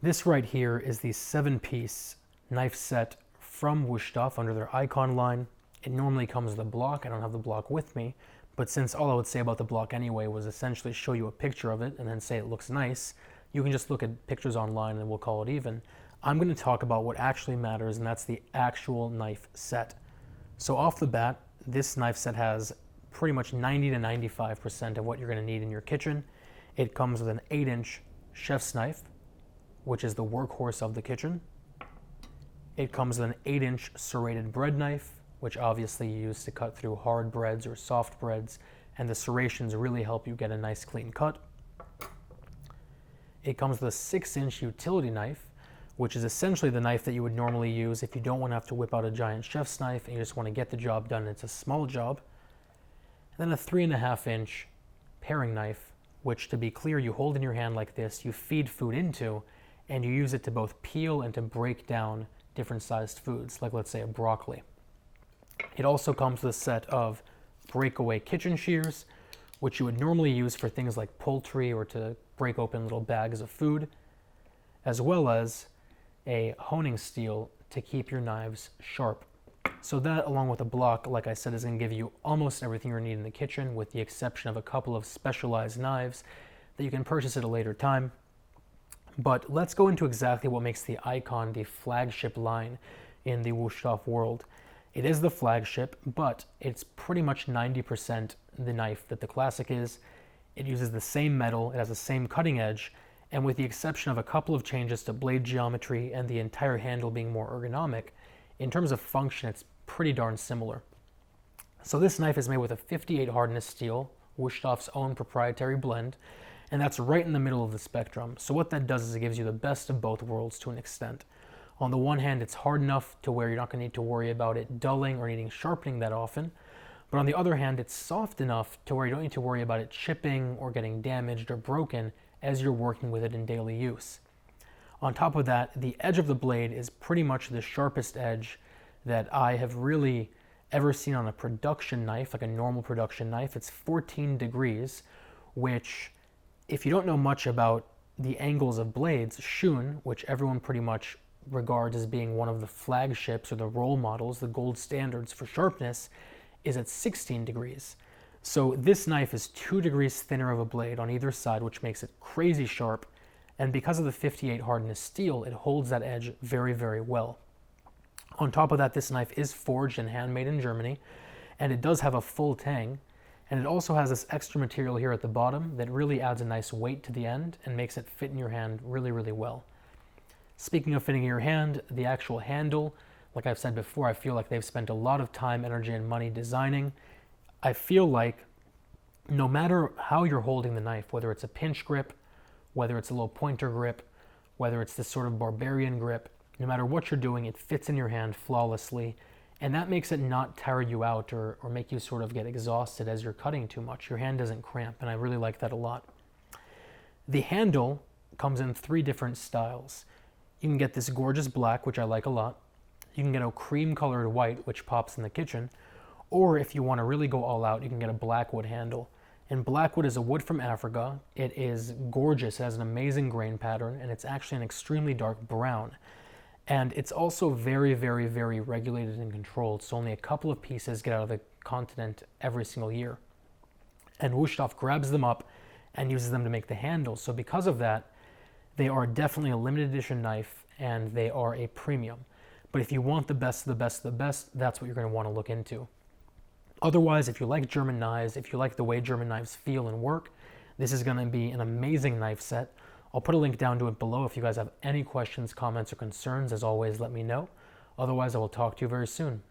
This right here is the 7-piece knife set from Wusthof under their Ikon line. It normally comes with a block. I don't have the block with me, but since all I would say about the block anyway was essentially show you a picture of it and then say it looks nice, you can just look at pictures online and we'll call it even. I'm going to talk about what actually matters, and that's the actual knife set. So off the bat, this knife set has pretty much 90 to 95% of what you're going to need in your kitchen. It comes with an 8-inch chef's knife, which is the workhorse of the kitchen. It comes with an 8-inch serrated bread knife, which obviously you use to cut through hard breads or soft breads, and the serrations really help you get a nice clean cut. It comes with a 6-inch utility knife, which is essentially the knife that you would normally use if you don't want to have to whip out a giant chef's knife and you just want to get the job done. It's a small job. And then a 3.5-inch paring knife, which, to be clear, you hold in your hand like this, you feed food into, and you use it to both peel and to break down different sized foods, like let's say a broccoli. It also comes with a set of breakaway kitchen shears, which you would normally use for things like poultry or to break open little bags of food, as well as a honing steel to keep your knives sharp. So that, along with a block, like I said, is going to give you almost everything you need in the kitchen, with the exception of a couple of specialized knives that you can purchase at a later time. But let's go into exactly what makes the Ikon the flagship line in the Wusthof world. It is the flagship, but it's pretty much 90% the knife that the classic is. It uses the same metal, it has the same cutting edge, and with the exception of a couple of changes to blade geometry and the entire handle being more ergonomic, in terms of function, it's pretty darn similar. So this knife is made with a 58 hardness steel, Wusthof's own proprietary blend, and that's right in the middle of the spectrum. So what that does is it gives you the best of both worlds to an extent. On the one hand, it's hard enough to where you're not going to need to worry about it dulling or needing sharpening that often. But on the other hand, it's soft enough to where you don't need to worry about it chipping or getting damaged or broken as you're working with it in daily use. On top of that, the edge of the blade is pretty much the sharpest edge that I have really ever seen on a production knife, like a normal production knife. It's 14 degrees, which, if you don't know much about the angles of blades, Shun, which everyone pretty much regards as being one of the flagships or the role models, the gold standards for sharpness, is at 16 degrees. So this knife is 2 degrees thinner of a blade on either side, which makes it crazy sharp. And because of the 58 hardness steel, it holds that edge very, very well. On top of that, this knife is forged and handmade in Germany, and it does have a full tang. And it also has this extra material here at the bottom that really adds a nice weight to the end and makes it fit in your hand really, really well. Speaking of fitting in your hand, the actual handle, like I've said before, I feel like they've spent a lot of time, energy, and money designing. I feel like no matter how you're holding the knife, whether it's a pinch grip, whether it's a little pointer grip, whether it's this sort of barbarian grip, no matter what you're doing, it fits in your hand flawlessly. And that makes it not tire you out or make you sort of get exhausted as you're cutting too much. Your hand doesn't cramp, and I really like that a lot. The handle comes in 3 different styles. You can get this gorgeous black, which I like a lot. You can get a cream colored white, which pops in the kitchen. Or if you want to really go all out, you can get a blackwood handle. And blackwood is a wood from Africa. It is gorgeous. It has an amazing grain pattern, and it's actually an extremely dark brown. And it's also very, very, very regulated and controlled. So only a couple of pieces get out of the continent every single year. And Wusthof grabs them up and uses them to make the handle. So because of that, they are definitely a limited edition knife, and they are a premium. But if you want the best of the best of the best, that's what you're going to want to look into. Otherwise, if you like German knives, if you like the way German knives feel and work, this is going to be an amazing knife set. I'll put a link down to it below. If you guys have any questions, comments, or concerns, as always, let me know. Otherwise, I will talk to you very soon.